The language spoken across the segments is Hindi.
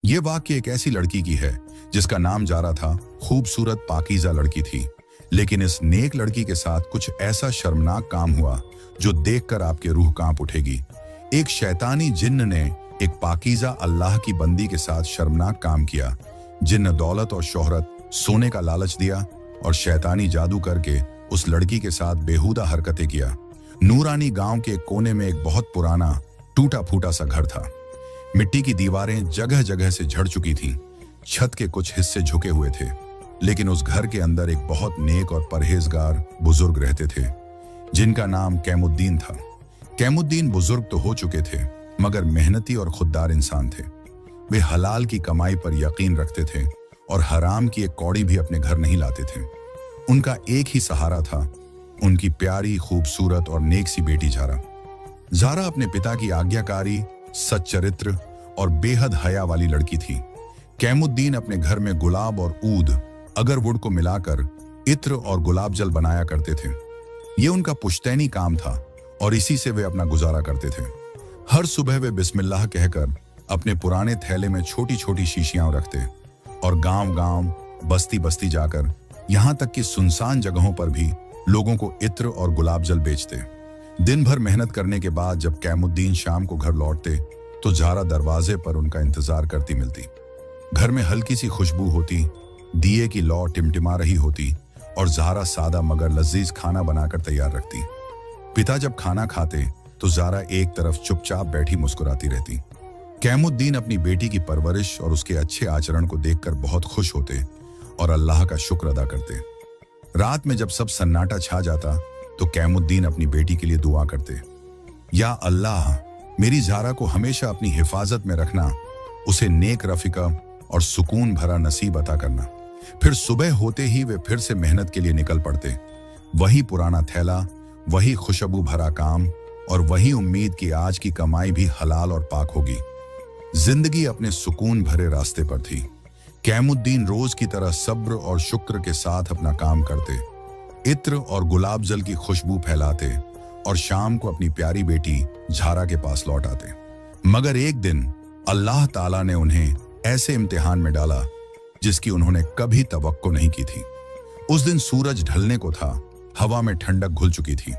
ये वाक्य एक ऐसी लड़की की है जिसका नाम जारा था। खूबसूरत पाकीज़ा लड़की थी, लेकिन इस नेक लड़की के साथ कुछ ऐसा शर्मनाक काम हुआ जो देखकर आपकी रूह कांप उठेगी। एक शैतानी जिन्न ने एक पाकीज़ा अल्लाह की बंदी के साथ शर्मनाक काम किया। जिन्न दौलत और शोहरत, सोने का लालच दिया और शैतानी जादू करके उस लड़की के साथ बेहुदा हरकतें किया। नूरानी गांव के कोने में एक बहुत पुराना टूटा फूटा सा घर था। मिट्टी की दीवारें जगह जगह से झड़ चुकी थीं, छत के कुछ हिस्से झुके हुए थे, लेकिन उस घर के अंदर एक बहुत नेक और परहेजगार बुजुर्ग रहते थे जिनका नाम कैमुद्दीन था। कैमुद्दीन बुजुर्ग तो हो चुके थे, मगर मेहनती और खुददार इंसान थे। वे हलाल की कमाई पर यकीन रखते थे और हराम की एक कौड़ी भी अपने घर नहीं लाते थे। उनका एक ही सहारा था, उनकी प्यारी, खूबसूरत और नेक सी बेटी जारा। जारा अपने पिता की आज्ञाकारी, सच्चरित्र और बेहद हया वाली लड़की थी। कैमुद्दीन अपने घर में गुलाब और ऊद, अगरवुड को मिलाकर इत्र और गुलाब जल बनाया करते थे। ये उनका पुश्तैनी काम था और इसी से वे अपना गुजारा करते थे। हर सुबह वे बिस्मिल्लाह कहकर अपने पुराने थैले में छोटी छोटी शीशियां रखते और गांव-गांव, बस्ती-बस्ती जाकर, यहां तक कि सुनसान जगहों पर भी लोगों को इत्र और गुलाब जल बेचते। दिन भर मेहनत करने के बाद जब कैमुद्दीन शाम को घर लौटते तो जारा दरवाजे पर उनका इंतजार करती मिलती। घर में हल्की सी खुशबू होती, दिए की लौ टिमटिमा रही होती और जारा सादा मगर लजीज खाना बनाकर तैयार रखती। पिता जब खाना खाते तो जारा एक तरफ चुपचाप बैठी मुस्कुराती रहती। कैमुद्दीन अपनी बेटी की परवरिश और उसके अच्छे आचरण को देखकर बहुत खुश होते और अल्लाह का शुक्र अदा करते। रात में जब सब सन्नाटा छा जाता तो कैमुद्दीन अपनी बेटी के लिए दुआ करते, या अल्लाह, मेरी जारा को हमेशा अपनी हिफाजत में रखना, उसे नेक रफिका और सुकून भरा नसीब अता करना। फिर सुबह होते ही वे फिर से मेहनत के लिए निकल पड़ते। वही पुराना थैला, वही खुशबू भरा काम और वही उम्मीद कि आज की कमाई भी हलाल और पाक होगी। जिंदगी अपने सुकून भरे रास्ते पर थी। कैमुद्दीन रोज की तरह सब्र और शुक्र के साथ अपना काम करते, इत्र और गुलाब जल की खुशबू फैलाते और शाम को अपनी प्यारी बेटी जारा के पास लौट आते। मगर एक दिन अल्लाह ताला ने उन्हें ऐसे इम्तिहान में डाला जिसकी उन्होंने कभी तवक्को नहीं की थी। उस दिन सूरज ढलने को था, हवा में ठंडक घुल चुकी थी।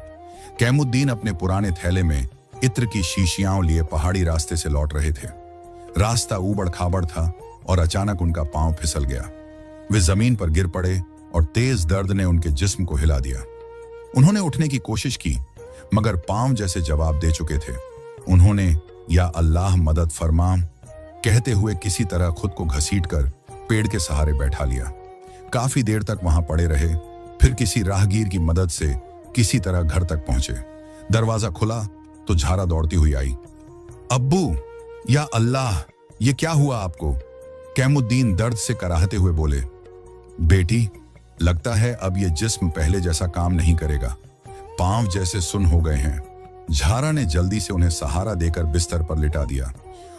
कैमुद्दीन अपने पुराने थैले में इत्र की शीशियां लिए पहाड़ी रास्ते से लौट रहे थे। रास्ता ऊबड़ खाबड़ था और अचानक उनका पांव फिसल गया। वे जमीन पर गिर पड़े और तेज दर्द ने उनके जिस्म को हिला दिया। उन्होंने उठने की कोशिश की, मगर पांव जैसे जवाब दे चुके थे। उन्होंने या अल्लाह मदद फरमा कहते हुए किसी तरह खुद को घसीटकर पेड़ के सहारे बैठा लिया। काफी देर तक वहां पड़े रहे, फिर किसी राहगीर की मदद से किसी तरह घर तक पहुंचे। दरवाजा खुला तो जारा दौड़ती हुई आई। अब्बू, या अल्लाह, ये क्या हुआ आपको? कैमुद्दीन दर्द से कराहते हुए बोले, बेटी, लगता है अब ये जिस्म पहले जैसा काम नहीं करेगा, पांव जैसे सुन हो गए हैं। जारा ने जल्दी से उन्हें सहारा देकर बिस्तर पर लिटा दिया।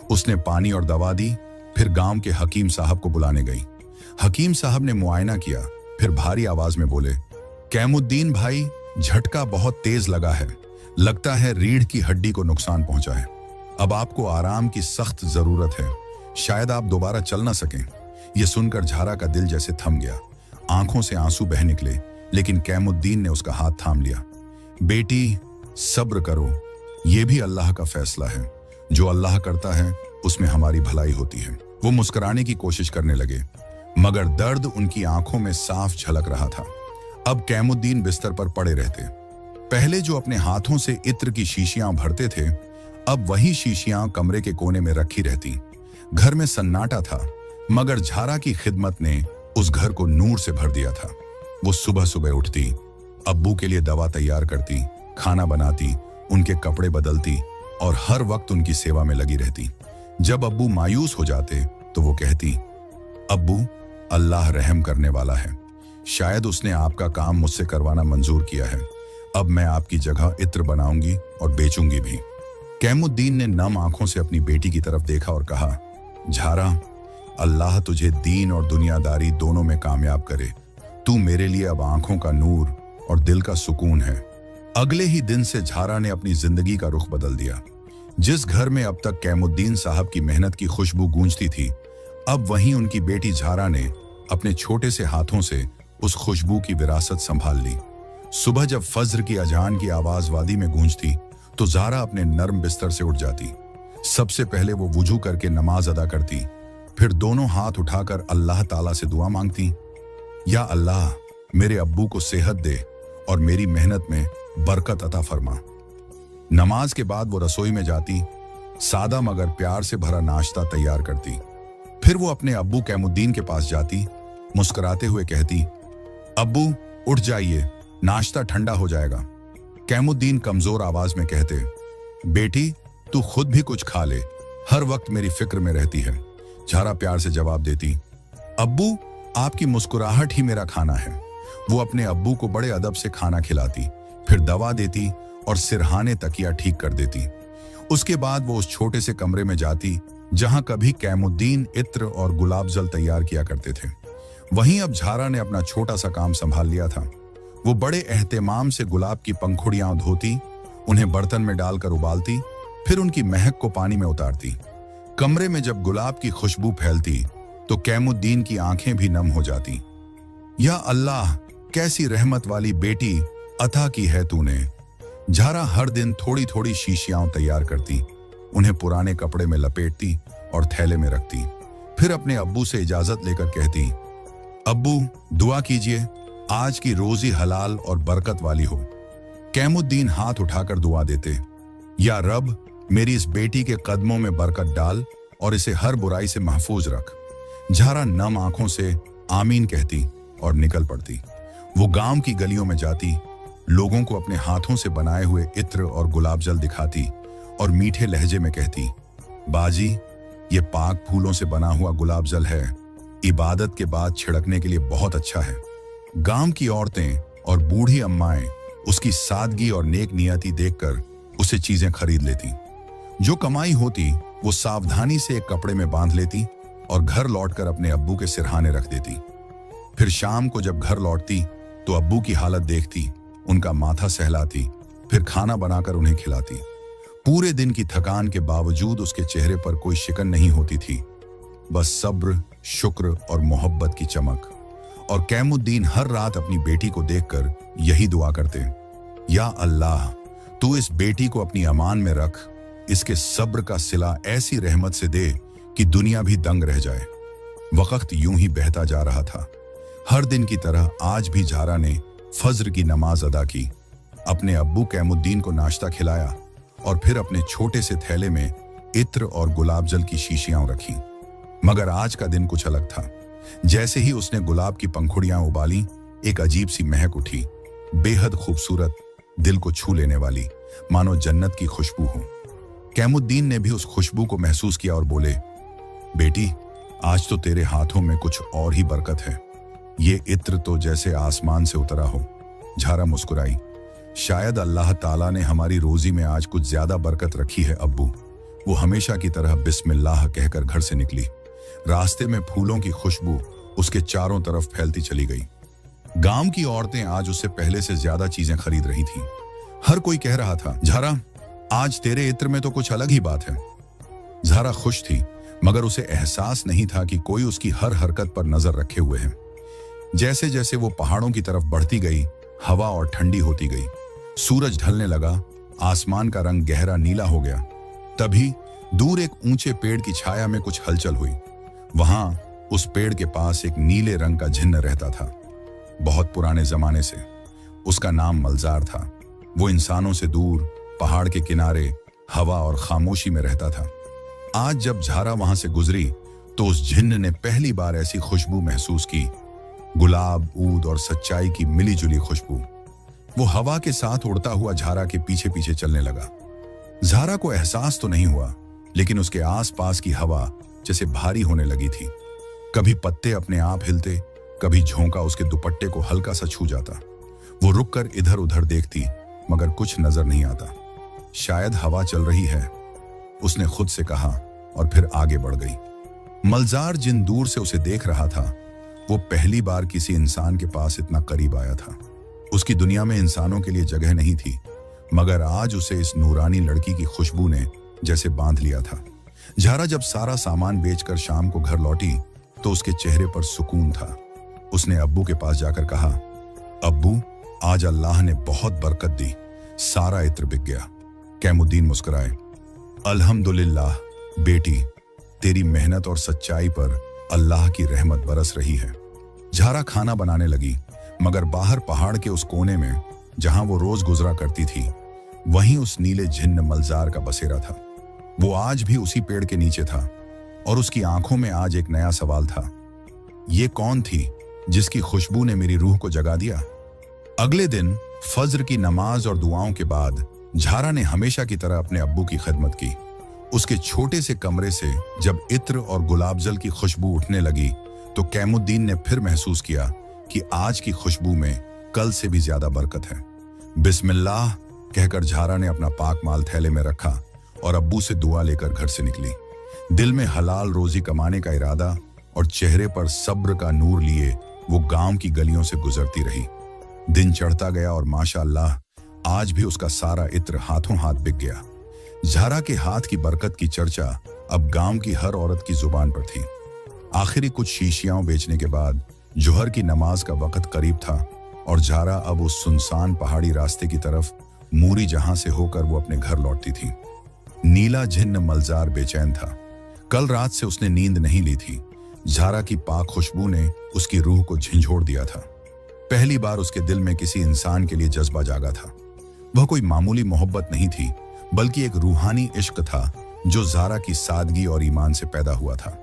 उसने पानी और दवा दी, फिर गांव के हकीम साहब को बुलाने गई। हकीम साहब ने मुआयना किया, फिर भारी आवाज में बोले, कैमुद्दीन भाई, झटका बहुत तेज लगा है, लगता है रीढ़ की हड्डी को नुकसान पहुंचा है। अब आपको आराम की सख्त जरूरत है, शायद आप दोबारा चल ना सकें। यह सुनकर जारा का दिल जैसे थम गया, आंखों से आंसू बह निकले, लेकिन कैमुद्दीन ने उसका हाथ थाम लिया। बेटी, सब्र करो, यह भी अल्लाह का फैसला है। जो अल्लाह करता है उसमें हमारी भलाई होती है। वो मुस्कुराने की कोशिश करने लगे, मगर दर्द उनकी आंखों में साफ झलक रहा था। अब कैमुद्दीन बिस्तर पर पड़े रहते। पहले जो अपने हाथों से इत्र की शीशियां भरते थे, अब वही शीशियां कमरे के कोने में रखी रहती। घर में सन्नाटा था, मगर जारा की खिदमत ने उस घर को नूर से भर दिया था। वो सुबह सुबह उठती, अब्बू के लिए दवा तैयार करती, खाना बनाती, उनके कपड़े बदलती और हर वक्त उनकी सेवा में लगी रहती। जब अब्बू मायूस हो जाते तो वो कहती, अब्बू, अल्लाह रहम करने वाला है, शायद उसने आपका काम मुझसे करवाना मंजूर किया है। अब मैं आपकी जगह इत्र बनाऊंगी और बेचूंगी भी। कैमुद्दीन ने नम आंखों से अपनी बेटी की तरफ देखा और कहा, जारा, अल्लाह तुझे दीन और दुनियादारी दोनों में कामयाब करे। तू मेरे लिए अब आंखों का नूर और दिल का सुकून है। अगले ही दिन से जारा ने अपनी जिंदगी का रुख बदल दिया। जिस घर में अब तक कैमुद्दीन साहब की मेहनत की खुशबू गूंजती थी, अब वहीं उनकी बेटी झारा ने अपने छोटे से हाथों से उस खुशबू की विरासत संभाल ली। सुबह जब फज्र की अजान की आवाज वादी में गूंजती तो ज़ारा अपने नर्म बिस्तर से उठ जाती। सबसे पहले वो वुजू करके नमाज अदा करती, फिर दोनों हाथ उठाकर अल्लाह ताला से दुआ मांगती, या अल्लाह मेरे अब्बू को सेहत दे और मेरी मेहनत में बरकत अता फरमा। नमाज के बाद वो रसोई में जाती, सादा मगर प्यार से भरा नाश्ता तैयार करती। फिर वो अपने अब्बू कैमुद्दीन के पास जाती, मुस्कुराते हुए कहती, अब्बू उठ जाइए, नाश्ता ठंडा हो जाएगा। कैमुद्दीन कमजोर आवाज में कहते, बेटी तू खुद भी कुछ खा ले, हर वक्त मेरी फिक्र में रहती है। झारा प्यार से जवाब देती, अब्बू आपकी मुस्कुराहट ही मेरा खाना है। वो अपने अब्बू को बड़े अदब से खाना खिलाती, फिर दवा देती और सिरहाने तकिया ठीक कर देती। उसके बाद वो उस छोटे से कमरे में जाती जहां कभी कैमुद्दीन इत्र और गुलाब जल तैयार किया करते थे। वहीं अब झारा ने अपना छोटा सा काम संभाल लिया था। वो बड़े एहतिमाम से गुलाब की पंखुड़ियां धोती, उन्हें बर्तन में डालकर उबालती, फिर उनकी महक को पानी में उतारती। कमरे में जब गुलाब की खुशबू फैलती तो कैमुद्दीन की आंखें भी नम हो जाती। या अल्लाह कैसी रहमत वाली बेटी अता की है तूने। झारा हर दिन थोड़ी थोड़ी शीशियां तैयार करती, उन्हें पुराने कपड़े में लपेटती और थैले में रखती। फिर अपने अब्बू से इजाजत लेकर कहती, अब्बू दुआ कीजिए आज की रोजी हलाल और बरकत वाली हो। कैमुद्दीन हाथ उठाकर दुआ देते, या रब मेरी इस बेटी के कदमों में बरकत डाल और इसे हर बुराई से महफूज रख। झारा नम आंखों से आमीन कहती और निकल पड़ती। वो गांव की गलियों में जाती, लोगों को अपने हाथों से बनाए हुए इत्र और गुलाब जल दिखाती और मीठे लहजे में कहती, बाजी ये पाक फूलों से बना हुआ गुलाब जल है, इबादत के बाद छिड़कने के लिए बहुत अच्छा है। गांव की औरतें और बूढ़ी अम्माएं उसकी सादगी और नेक नियति देखकर उसे चीजें खरीद लेती। जो कमाई होती वो सावधानी से एक कपड़े में बांध लेती और घर लौटकर अपने अब्बू के सिरहाने रख देती। फिर शाम को जब घर लौटती तो अब्बू की हालत देखती, उनका माथा सहलाती, फिर खाना बनाकर उन्हें खिलाती। पूरे दिन की थकान के बावजूद उसके चेहरे पर कोई शिकन नहीं होती थी, बस सब्र, शुक्र और मोहब्बत की चमक। और कैमुद्दीन हर रात अपनी बेटी को देखकर यही दुआ करते, या अल्लाह तू इस बेटी को अपनी अमान में रख, इसके सब्र का सिला ऐसी रहमत से दे कि दुनिया भी दंग रह जाए। वक्त यूं ही बहता जा रहा था। हर दिन की तरह आज भी झारा ने फज्र की नमाज अदा की, अपने अब्बू कैमुद्दीन को नाश्ता खिलाया और फिर अपने छोटे से थैले में इत्र और गुलाब जल की शीशियां रखी। मगर आज का दिन कुछ अलग था। जैसे ही उसने गुलाब की पंखुड़ियां उबाली, एक अजीब सी महक उठी, बेहद खूबसूरत, दिल को छू लेने वाली, मानो जन्नत की खुशबू हो। कैमुद्दीन ने भी उस खुशबू को महसूस किया और बोले, बेटी आज तो तेरे हाथों में कुछ और ही बरकत है, ये इत्र तो जैसे आसमान से उतरा हो। झारा मुस्कुराई, शायद अल्लाह ताला ने हमारी रोजी में आज कुछ ज्यादा बरकत रखी है अब्बू। वो हमेशा की तरह बिस्मिल्लाह कहकर घर से निकली। रास्ते में फूलों की खुशबू उसके चारों तरफ फैलती चली गई। गांव की औरतें आज उससे पहले से ज्यादा चीजें खरीद रही थीं। हर कोई कह रहा था, झारा आज तेरे इत्र में तो कुछ अलग ही बात है। झारा खुश थी, मगर उसे एहसास नहीं था कि कोई उसकी हर हरकत पर नजर रखे हुए है। जैसे जैसे वो पहाड़ों की तरफ बढ़ती गई, हवा और ठंडी होती गई। सूरज ढलने लगा, आसमान का रंग गहरा नीला हो गया। तभी दूर एक ऊंचे पेड़ की छाया में कुछ हलचल हुई। वहां उस पेड़ के पास एक नीले रंग का जिन्न रहता था, बहुत पुराने जमाने से। उसका नाम मलजार था। वो इंसानों से दूर पहाड़ के किनारे हवा और खामोशी में रहता था। आज जब झारा वहां से गुजरी तो उस जिन्न ने पहली बार ऐसी खुशबू महसूस की, गुलाब, ऊद और सच्चाई की मिली जुली खुशबू। वो हवा के साथ उड़ता हुआ झारा के पीछे पीछे चलने लगा। झारा को एहसास तो नहीं हुआ, लेकिन उसके आसपास की हवा जैसे भारी होने लगी थी। कभी पत्ते अपने आप हिलते, कभी झोंका उसके दुपट्टे को हल्का सा छू जाता। वो रुककर इधर उधर देखती, मगर कुछ नजर नहीं आता। शायद हवा चल रही है, उसने खुद से कहा और फिर आगे बढ़ गई। मलजार जिन दूर से उसे देख रहा था, वो पहली बार किसी इंसान के पास इतना करीब आया था। उसकी दुनिया में इंसानों के लिए जगह नहीं थी, मगर आज उसे इस नूरानी लड़की की खुशबू ने जैसे बांध लिया था। झारा जब सारा सामान बेचकर शाम को घर लौटी तो उसके चेहरे पर सुकून था। उसने अब्बू के पास जाकर कहा, अब्बू, आज अल्लाह ने बहुत बरकत दी, सारा इत्र बिक गया। कैमुद्दीन मुस्कुराए। अल्हम्दुलिल्लाह बेटी, तेरी मेहनत और सच्चाई पर अल्लाह की रहमत बरस रही है। झारा खाना बनाने लगी, मगर बाहर पहाड़ के उस कोने में जहां वो रोज गुजरा करती थी, वहीं उस नीले झिन्न मलजार का बसेरा था। वो आज भी उसी पेड़ के नीचे था और उसकी आंखों में आज एक नया सवाल था। ये कौन थी जिसकी खुशबू ने मेरी रूह को जगा दिया? अगले दिन फज्र की नमाज और दुआओं के बाद झारा ने हमेशा की तरह अपने अब्बू की खिदमत की। उसके छोटे से कमरे से जब इत्र और गुलाबजल की खुशबू उठने लगी तो कैमुद्दीन ने फिर महसूस किया कि आज की खुशबू में कल से भी ज्यादा बरकत है। बिस्मिल्लाह कहकर झारा ने अपना पाक माल थैले में रखा और अब्बू से दुआ लेकर घर से निकली। दिल में हलाल रोजी कमाने का इरादा और चेहरे पर सब्र का नूर लिए वो गांव की गलियों से गुजरती रही। दिन चढ़ता गया और माशाअल्लाह आज भी उसका सारा इत्र हाथों हाथ बिक गया। झारा के हाथ की बरकत की चर्चा अब गांव की हर औरत की जुबान पर थी। आखिरी कुछ शीशियां बेचने के बाद जोहर की नमाज का वक्त करीब था और झारा अब उस सुनसान पहाड़ी रास्ते की तरफ मूरी जहां से होकर वो अपने घर लौटती थी। नीला झिन्न मलजार बेचैन था। कल रात से उसने नींद नहीं ली थी। झारा की पाक खुशबू ने उसकी रूह को झंझोड़ दिया था। पहली बार उसके दिल में किसी इंसान के लिए जज्बा जागा था। वह कोई मामूली मोहब्बत नहीं थी, बल्कि एक रूहानी इश्क था जो झारा की सादगी और ईमान से पैदा हुआ था।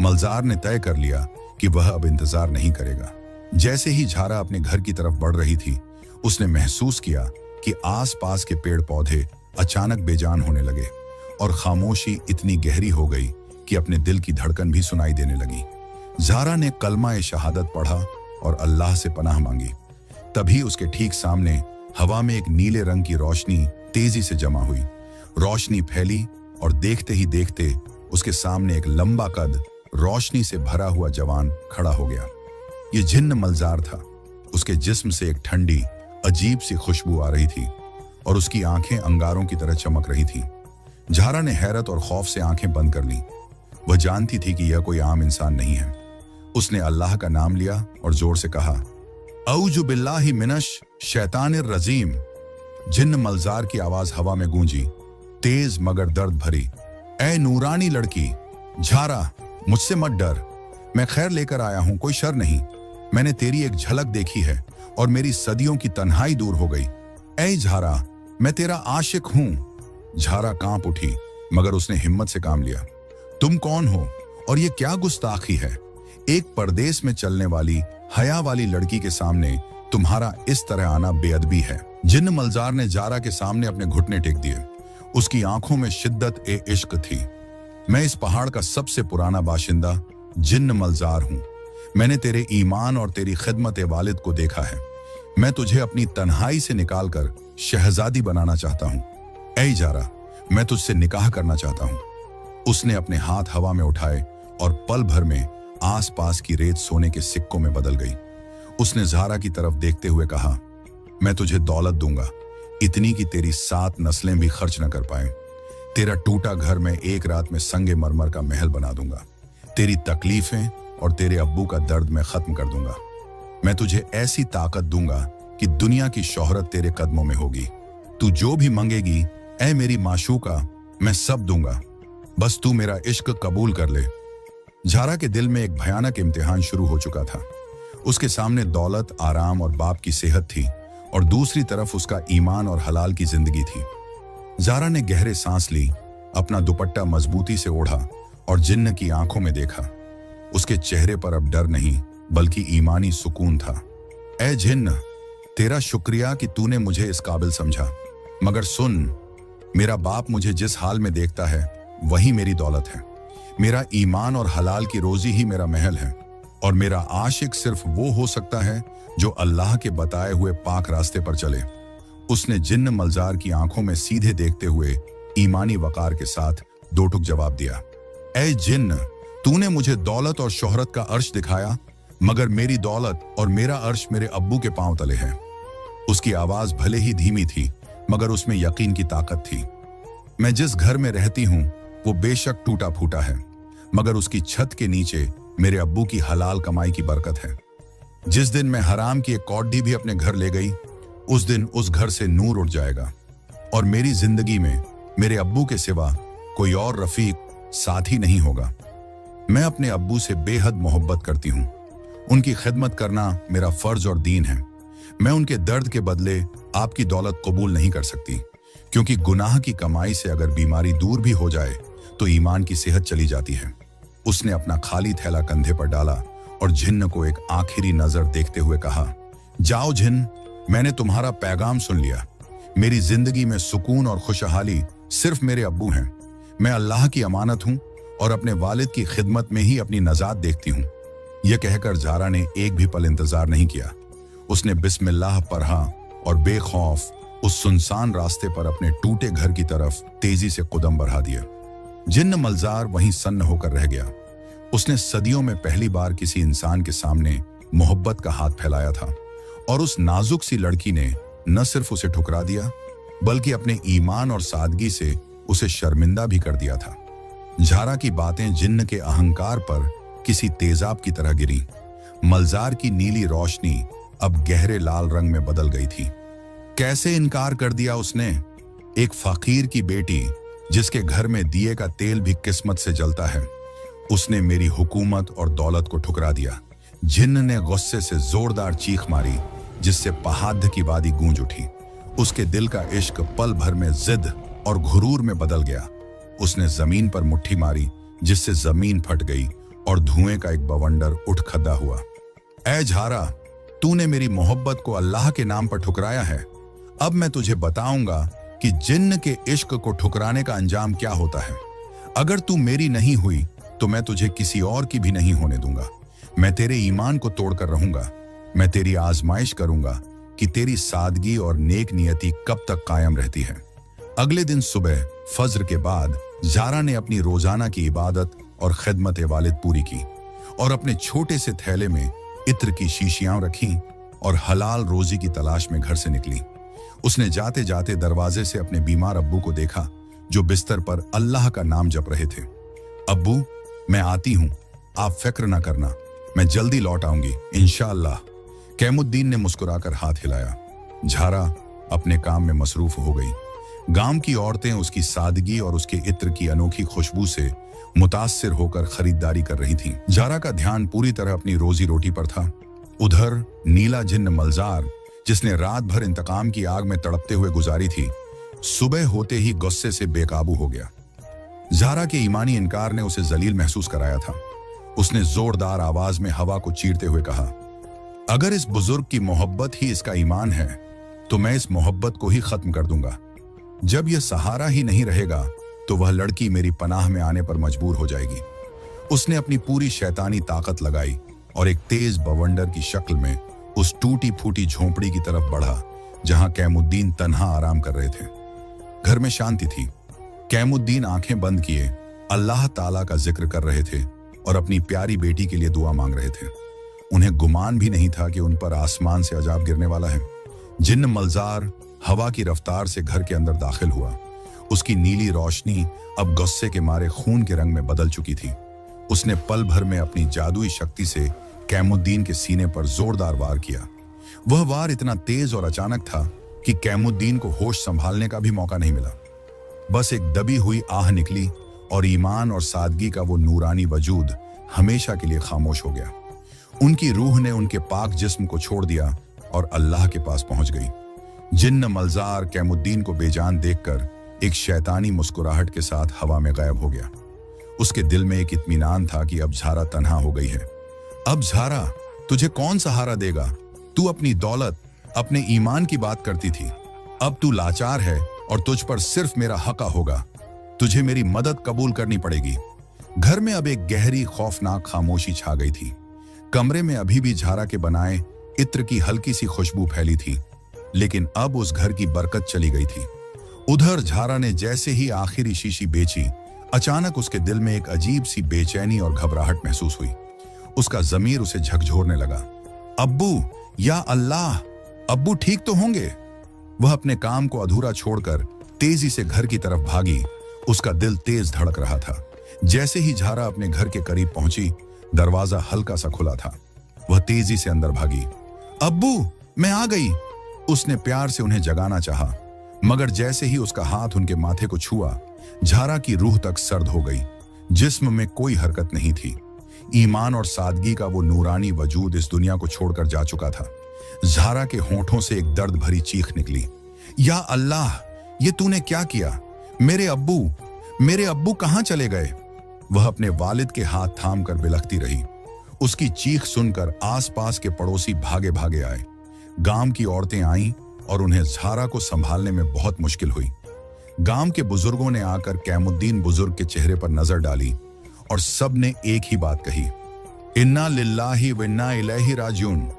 मलजार ने तय कर लिया कि वह अब इंतजार नहीं करेगा। जैसे ही झारा अपने घर की तरफ बढ़ रही थी, उसने महसूस किया कि आसपास के पेड़ पौधे अचानक बेजान होने लगे और खामोशी इतनी गहरी हो गई कि अपने दिल की धड़कन भी सुनाई देने लगी। झारा ने कलमा शहादत पढ़ा और अल्लाह से पनाह मांगी। तभी उसके ठीक सामने हवा में एक नीले रंग की रोशनी तेजी से जमा हुई। रोशनी फैली और देखते ही देखते उसके सामने एक लंबा कद रोशनी से भरा हुआ जवान खड़ा हो गया। ये झिन्न मलजार था। उसके जिस्म से एक ठंडी अजीब सी खुशबू आ रही थी और उसकी आंखें अंगारों की तरह चमक रही थी। झारा ने हैरत और खौफ से आंखें बंद कर लीं। वह जानती थी कि यह कोई आम इंसान नहीं है। उसने अल्लाह का नाम लिया और जोर से कहा, औजु बिल्लाहि मिनश शैतानिर रजीम। जिन्न मलजार की आवाज हवा में गूंजी, तेज मगर दर्द भरी। ऐ नूरानी लड़की, झारा, मुझसे मत डर। मैं खैर लेकर आया हूं, कोई शर नहीं। मैंने तेरी एक झलक देखी है और मेरी सदियों की तन्हाई दूर हो गई। ऐ झारा, मैं तेरा आशिक हूं। झारा कांप उठी, मगर उसने हिम्मत से काम लिया। तुम कौन हो और ये क्या गुस्ताखी है? एक परदेश में चलने वाली हया वाली लड़की के सामने तुम्हारा इस तरह आना बेअदबी है। जिन्न मलजार ने झारा के सामने अपने घुटने टेक दिए। उसकी आंखों में शिद्दत ए इश्क थी। मैं इस पहाड़ का सबसे पुराना बाशिंदा जिन्न मलजार हूं। मैंने तेरे ईमान और तेरी खिदमत वालिद को देखा है। मैं तुझे अपनी तन्हाई से निकालकर शहजादी बनाना चाहता हूं। ऐ झारा, मैं तुझसे निकाह करना चाहता हूं। उसने अपने हाथ हवा में उठाए और पल भर में आसपास की रेत सोने के सिक्कों में बदल गई। उसने झारा की तरफ देखते हुए कहा, मैं तुझे दौलत दूंगा, इतनी कि तेरी 7 नस्लें भी खर्च न कर पाए। तेरा टूटा घर मैं एक रात में संगे मरमर का महल बना दूंगा। तेरी तकलीफें और तेरे अब्बू का दर्द मैं खत्म कर दूंगा। मैं तुझे ऐसी ताकत दूंगा कि दुनिया की शोहरत तेरे कदमों में होगी। तू जो भी मांगेगी, ऐ मेरी माशूका, मैं सब दूंगा। बस तू मेरा इश्क कबूल कर ले। झारा के दिल में एक भयानक इम्तिहान शुरू हो चुका था। उसके सामने दौलत, आराम और बाप की सेहत थी और दूसरी तरफ उसका ईमान और हलाल की जिंदगी थी। झारा ने गहरे सांस ली, अपना दुपट्टा मजबूती से ओढ़ा और जिन्न की आंखों में देखा। उसके चेहरे पर अब डर नहीं बल्कि ईमानी सुकून था। ऐ जिन्न, तेरा शुक्रिया कि तूने मुझे इस काबिल समझा। मगर सुन, मेरा बाप मुझे जिस हाल में देखता है वही मेरी दौलत है। मेरा ईमान और हलाल की रोजी ही मेरा महल है और मेरा आशिक सिर्फ वो हो सकता है जो अल्लाह के बताए हुए पाक रास्ते पर चले। उसने जिन्न मलजार की आंखों में सीधे देखते हुए ईमानी वकार के साथ दो टुक जवाब दिया। ऐ जिन्न, तूने मुझे दौलत और शोहरत का अर्श दिखाया, मगर मेरी दौलत और मेरा अर्श मेरे अब्बू के पांव तले है। उसकी आवाज भले ही धीमी थी, मगर उसमें यकीन की ताकत थी। मैं जिस घर में रहती हूं वो बेशक टूटा फूटा है, मगर उसकी छत के नीचे मेरे अब्बू की हलाल कमाई की बरकत है। जिस दिन मैं हराम की एक कौड़ी भी अपने घर ले गई, उस दिन उस घर से नूर उठ जाएगा और मेरी जिंदगी में मेरे अब्बू के सिवा कोई और रफीक साथी नहीं होगा। मैं अपने अब्बू से बेहद मोहब्बत करती हूँ। उनकी खिदमत करना मेरा फर्ज और दीन है। मैं उनके दर्द के बदले आपकी दौलत कबूल नहीं कर सकती, क्योंकि गुनाह की कमाई से अगर बीमारी दूर भी हो जाए तो ईमान की सेहत चली जाती है। उसने अपना खाली थैला कंधे पर डाला और झिन्न को एक आखिरी नजर देखते हुए कहा, जाओ झिन्न, मैंने तुम्हारा पैगाम सुन लिया। मेरी जिंदगी में सुकून और खुशहाली सिर्फ मेरे अब्बू हैं। मैं अल्लाह की अमानत हूं और अपने वालिद की खिदमत में ही अपनी नजात देखती हूं। यह कहकर ज़ारा ने एक भी पल इंतजार नहीं किया। उसने बिस्मिल्लाह पढ़ा और बेखौफ उस सुनसान रास्ते पर अपने टूटे घर की तरफ तेजी से कदम बढ़ा दिया। जिन्न मलजार वहीं सन्न होकर रह गया। उसने सदियों में पहली बार किसी इंसान के सामने मोहब्बत का हाथ फैलाया था और उस नाजुक सी लड़की ने न सिर्फ उसे ठुकरा दिया, बल्कि अपने ईमान और सादगी से उसे शर्मिंदा भी कर दिया था। ज़ारा की बातें जिन्न के अहंकार पर किसी तेजाब की तरह गिरी। मलजार की नीली रोशनी अब गहरे लाल रंग में बदल गई थी। कैसे इनकार कर दिया उसने? एक फकीर की बेटी जिसके घर में दिए का तेल भी किस्मत से जलता है, उसने मेरी हुकूमत और दौलत को ठुकरा दिया। जिन्न ने गुस्से से जोरदार चीख मारी, जिससे पहाड़ की वादी गूंज उठी। उसके दिल का इश्क पल भर में जिद और घुरूर में बदल गया। उसने जमीन पर मुट्ठी मारी, जिससे जमीन फट गई और धुएं का एक बवंडर उठ खड़ा हुआ। ऐ ज़ारा, तूने मेरी मोहब्बत को अल्लाह के नाम पर ठुकराया है। अब मैं तुझे बताऊंगा कि जिन्न के इश्क को ठुकराने का अंजाम क्या होता है। अगर तू मेरी नहीं हुई तो मैं तुझे किसी और की भी नहीं होने दूंगा। मैं तेरे ईमान को तोड़कर रहूंगा। मैं तेरी आजमाइश करूंगा कि तेरी सादगी और नेक नियति कब तक कायम रहती है। अगले दिन सुबह फज्र के बाद ज़ारा ने अपनी रोजाना की इबादत और खिदमत वालिद पूरी की और अपने छोटे से थैले में इत्र की शीशियां रखी और हलाल रोजी की तलाश में घर से निकली। उसने जाते जाते दरवाजे से अपने बीमार अब्बू को देखा, जो बिस्तर पर अल्लाह का नाम जप रहे थे। अब्बू, मैं आती हूं, आप फिक्र ना करना, मैं जल्दी लौट आऊंगी इंशाअल्लाह। कैमुद्दीन ने मुस्कुराकर हाथ हिलाया। ज़ारा अपने काम में मसरूफ हो गई। गांव की औरतें उसकी सादगी और उसके इत्र की अनोखी खुशबू से मुतासिर होकर खरीदारी कर रही थीं। ज़ारा का ध्यान पूरी तरह अपनी रोजी रोटी पर था। उधर नीला जिन्न मलजार, जिसने रात भर इंतकाम की आग में तड़पते हुए गुजारी थी, सुबह होते ही गुस्से से बेकाबू हो गया। ज़ारा के ईमानी इनकार ने उसे जलील महसूस कराया था। उसने जोरदार आवाज में हवा को चीरते हुए कहा, अगर इस बुजुर्ग की मोहब्बत ही इसका ईमान है तो मैं इस मोहब्बत को ही खत्म कर दूंगा। जब यह सहारा ही नहीं रहेगा तो वह लड़की मेरी पनाह में आने पर मजबूर हो जाएगी। उसने अपनी पूरी शैतानी ताकत लगाई और एक तेज बवंडर की शक्ल में उस टूटी फूटी झोंपड़ी की तरफ बढ़ा, जहां कैमुद्दीन तन्हा आराम कर रहे थे। घर में शांति थी। कैमुद्दीन आंखें बंद किए अल्लाह ताला का जिक्र कर रहे थे और अपनी प्यारी बेटी के लिए दुआ मांग रहे थे। उन्हें गुमान भी नहीं था कि उन पर आसमान से अजाब गिरने वाला है। जिन्न मलजार हवा की रफ्तार से घर के अंदर दाखिल हुआ। उसकी नीली रोशनी अब गुस्से के मारे खून के रंग में बदल चुकी थी। उसने पल भर में अपनी जादुई शक्ति से कैमुद्दीन के सीने पर जोरदार वार किया। वह वार इतना तेज और अचानक था कि कैमुद्दीन को होश संभालने का भी मौका नहीं मिला। बस एक दबी हुई आह निकली और ईमान और सादगी का वो नूरानी वजूद हमेशा के लिए खामोश हो गया। उनकी रूह ने उनके पाक जिस्म को छोड़ दिया और अल्लाह के पास पहुंच गई। जिन्न मलजार कैमुद्दीन को बेजान देखकर एक शैतानी मुस्कुराहट के साथ हवा में गायब हो गया। उसके दिल में एक इत्मीनान था कि अब ज़ारा तन्हा हो गई है। अब ज़ारा, तुझे कौन सहारा देगा? तू अपनी दौलत, अपने ईमान की बात करती थी। अब तू लाचार है और तुझ पर सिर्फ मेरा हक होगा। तुझे मेरी मदद कबूल करनी पड़ेगी। घर में अब एक गहरी खौफनाक खामोशी छा गई थी। कमरे में अभी भी ज़ारा के बनाए इत्र की हल्की सी खुशबू फैली थी, लेकिन अब उस घर की बरकत चली गई थी। उधर ज़ारा ने जैसे ही आखिरी शीशी बेची, अचानक उसके दिल में एक अजीब सी बेचैनी और घबराहट महसूस हुई। उसका ज़मीर उसे झकझोरने लगा। अब्बू, या अल्लाह, अब्बू ठीक तो होंगे? वह अपने काम को अधूरा छोड़कर तेजी से घर की तरफ भागी उसका दिल तेज धड़क रहा था। जैसे ही झारा अपने घर के करीब पहुंची, दरवाजा हल्का सा खुला था। वह तेजी से अंदर भागी। अब्बू, मैं आ गई। उसने प्यार से उन्हें जगाना चाहा, मगर जैसे ही उसका हाथ उनके माथे को छुआ, झारा की रूह तक सर्द हो गई। जिस्म में कोई हरकत नहीं थी। ईमान और सादगी का वो नूरानी वजूद इस दुनिया को छोड़कर जा चुका था। झारा के होंठों से एक दर्द भरी चीख निकली। या अल्लाह, ये तूने क्या किया? मेरे अब्बू कहां चले गए? वह अपने वालिद के हाथ थाम कर बिलखती रही। उसकी चीख सुनकर आसपास के पड़ोसी भागे भागे आए। गांव की औरतें आईं और उन्हें झारा को संभालने में बहुत मुश्किल हुई। गांव के बुजुर्गों ने आकर कैमुद्दीन बुजुर्ग के चेहरे पर नजर डाली और सब ने एक ही बात कही, इन्ना लिल्लाहि व इन्ना इलैहि राजिऊन।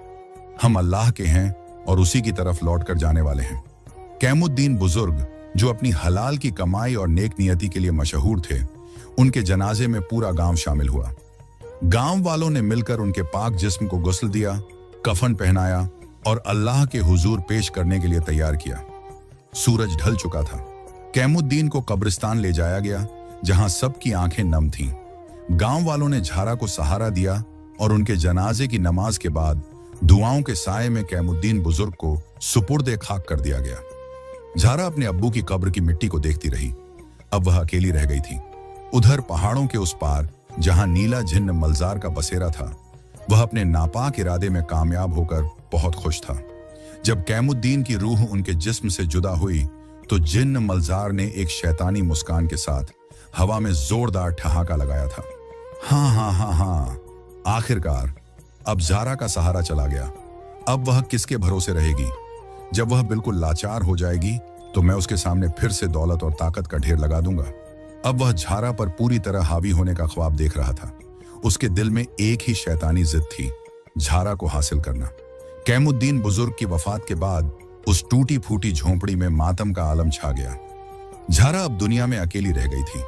हम अल्लाह के हैं और उसी की तरफ लौटकर जाने वाले हैं। कैमुद्दीन बुजुर्ग, जो अपनी हलाल की कमाई और नेक नियति के लिए मशहूर थे, उनके जनाजे में पूरा गांव शामिल हुआ। गांव वालों ने मिलकर उनके पाक जिस्म को गुस्ल दिया, कफन पहनाया और अल्लाह के हुजूर पेश करने के लिए तैयार किया। सूरज ढल चुका था। कैमुद्दीन को कब्रिस्तान ले जाया गया, जहां सबकी आंखें नम थीं। गांव वालों ने झारा को सहारा दिया और उनके जनाजे की नमाज के बाद दुआओं के साए में कैमुद्दीन बुजुर्ग को सुपुर्दे खाक कर दिया गया। झारा अपने अब्बू की कब्र की मिट्टी को देखती रही। अब वह अकेली रह गई थी। उधर पहाड़ों के उस पार, जहां नीला जिन्न मलजार का बसेरा था, वह अपने नापाक इरादे में कामयाब होकर बहुत खुश था। जब कैमुद्दीन की रूह उनके जिस्म से जुदा हुई, तो जिन्न मलजार ने एक शैतानी मुस्कान के साथ हवा में जोरदार ठहाका लगाया था। हाँ, आखिरकार अब झारा का सहारा चला गया। अब वह किसके भरोसे रहेगी? जब वह बिल्कुल लाचार हो जाएगी, तो मैं उसके सामने फिर से दौलत और ताकत का ढेर लगा दूंगा। अब वह झारा पर पूरी तरह हावी होने का ख्वाब देख रहा था। उसके दिल में एक ही शैतानी जिद थी, झारा को हासिल करना। कैमुद्दीन बुजुर्ग की वफात के बाद उस टूटी फूटी झोंपड़ी में मातम का आलम छा गया। झारा अब दुनिया में अकेली रह गई थी।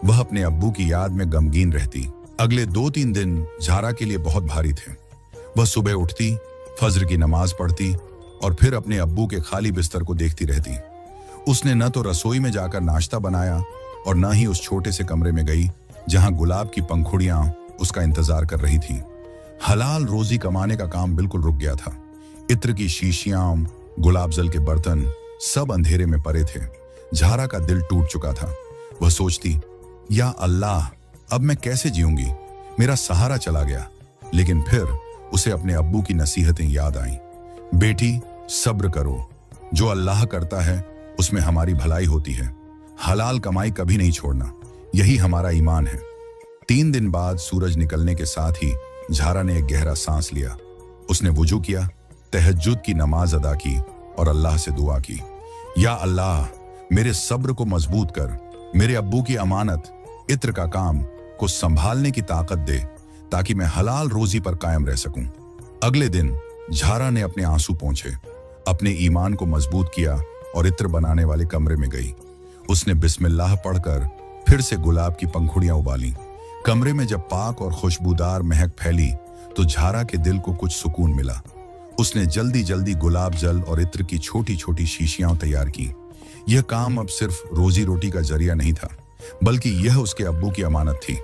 वह अपने अब्बू की याद में गमगीन रहती। अगले 2-3 दिन झारा के लिए बहुत भारी थे। वह सुबह उठती, फज्र की नमाज पढ़ती और फिर अपने अब्बू के खाली बिस्तर को देखती रहती। उसने न तो रसोई में जाकर नाश्ता बनाया और न ही उस छोटे से कमरे में गई जहां गुलाब की पंखुड़ियां उसका इंतजार कर रही थी। हलाल रोजी कमाने का काम बिल्कुल रुक गया था। इत्र की शीशियां, गुलाब जल के बर्तन सब अंधेरे में पड़े थे। झारा का दिल टूट चुका था। वह सोचती, या अल्लाह, अब मैं कैसे जीऊंगी? मेरा सहारा चला गया। लेकिन फिर उसे अपने अब्बू की नसीहतें याद आईं। बेटी, सब्र करो। जो अल्लाह करता है उसमें हमारी भलाई होती है। हलाल कमाई कभी नहीं छोड़ना, यही हमारा ईमान है। 3 दिन बाद सूरज निकलने के साथ ही झारा ने एक गहरा सांस लिया। उसने वुजू किया, तहज्जुद की नमाज अदा की और अल्लाह से दुआ की, या अल्लाह, मेरे सब्र को मजबूत कर। मेरे अब्बू की अमानत, इत्र का काम को संभालने की ताकत दे, ताकि मैं हलाल रोजी पर कायम रह सकूं। अगले दिन झारा ने अपने आंसू पोंछे, अपने ईमान को मजबूत किया और इत्र बनाने वाले कमरे में गई। उसने बिस्मिल्लाह पढ़कर फिर से गुलाब की पंखुड़ियां उबाली। कमरे में जब पाक और खुशबूदार महक फैली, तो झारा के दिल को कुछ सुकून मिला। उसने जल्दी जल्दी गुलाब जल और इत्र की छोटी छोटी शीशियां तैयार की। यह काम अब सिर्फ रोजी रोटी का जरिया नहीं था, बल्कि यह उसके अब्बू की अमानत थी।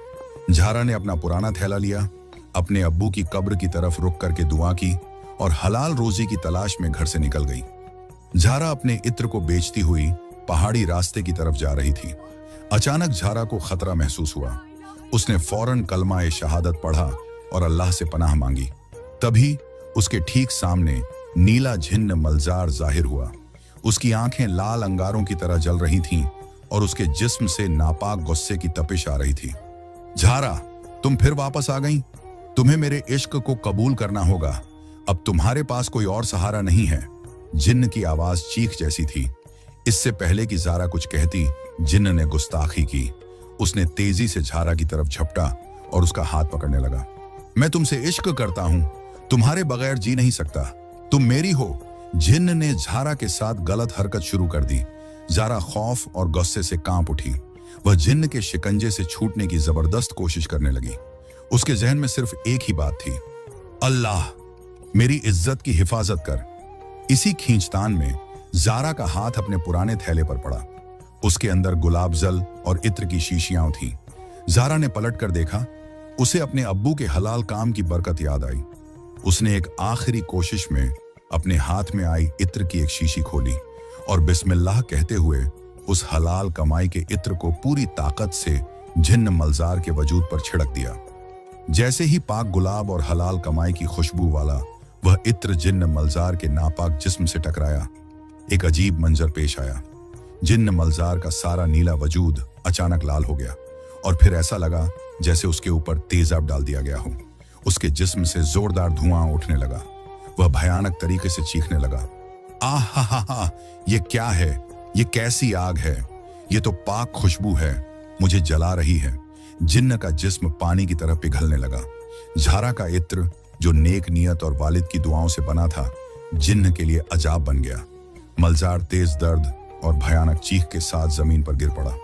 झारा ने अपना पुराना थैला लिया, अपने अब्बू की कब्र की तरफ रुक करके दुआ की और हलाल रोजी की तलाश में घर से निकल गई। झारा अपने इत्र को बेचती हुई पहाड़ी रास्ते की तरफ जा रही थी। अचानक झारा को खतरा महसूस हुआ। उसने फौरन कलमा शहादत पढ़ा और अल्लाह से पनाह मांगी। तभी उसके ठीक सामने नीला झिन्न मलजार जाहिर हुआ। उसकी आंखें लाल अंगारों की तरह जल रही थीं और उसके जिस्म से नापाक गुस्से की तपिश आ रही थी। झारा, तुम फिर वापस आ गई। तुम्हें मेरे इश्क को कबूल करना होगा। अब तुम्हारे पास कोई और सहारा नहीं है। जिन्न की आवाज चीख जैसी थी। इससे पहले कि झारा कुछ कहती, जिन्न ने गुस्ताखी की। उसने तेजी से झारा की तरफ झपटा और उसका हाथ पकड़ने लगा। मैं तुमसे इश्क करता हूं, तुम्हारे बगैर जी नहीं सकता, तुम मेरी हो। जिन्न ने झारा के साथ गलत हरकत शुरू कर दी। झारा खौफ और गुस्से से कांप उठी। वह जिन्न के शिकंजे से छूटने की जबरदस्त कोशिश करने लगी। उसके जहन में सिर्फ एक ही बात थी, अल्लाह, मेरी इज्जत की हिफाजत कर। इसी खींचतान में झारा का हाथ अपने पुराने थैले पर पड़ा। उसके अंदर गुलाब जल और इत्र की शीशियां थीं। ज़ारा ने पलट कर देखा। उसे अपने अब्बू के हलाल काम की बरकत याद आई। उसने एक आखिरी कोशिश में अपने हाथ में आई इत्र की एक शीशी खोली और बिस्मिल्लाह कहते हुए उस हलाल कमाई के इत्र को पूरी ताकत से जिन्न मलजार के वजूद पर छिड़क दिया। जैसे ही पाक गुलाब और हलाल कमाई की खुशबू वाला वह इत्र जिन्न मलजार के नापाक जिस्म से टकराया, एक अजीब मंजर पेश आया। जिन्न मलजार का सारा नीला वजूद अचानक लाल हो गया और फिर ऐसा लगा जैसे उसके ऊपर तेजाब डाल दिया गया हो। उसके जिस्म से जोरदार धुआं उठने लगा। वह भयानक तरीके से चीखने लगा, आह हा हा, ये क्या है? ये कैसी आग है? ये तो पाक खुशबू है, मुझे जला रही है। जिन्न का जिस्म पानी की तरह पिघलने लगा। झारा का इत्र जो नेक नियत और वालिद की दुआओं से बना था, जिन्न के लिए अजाब बन गया। मलजार तेज दर्द और भयानक चीख के साथ जमीन पर गिर पड़ा।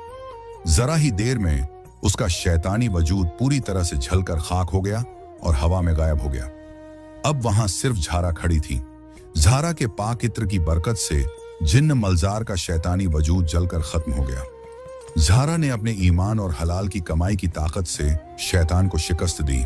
जरा ही देर में उसका शैतानी वजूद पूरी तरह से झलकर खाक हो गया और हवा में गायब हो गया। अब वहां सिर्फ झारा खड़ी थी। झारा के पाक इत्र की बरकत से जिन्न मलजार का शैतानी वजूद जलकर खत्म हो गया। झारा ने अपने ईमान और हलाल की कमाई की ताकत से शैतान को शिकस्त दी।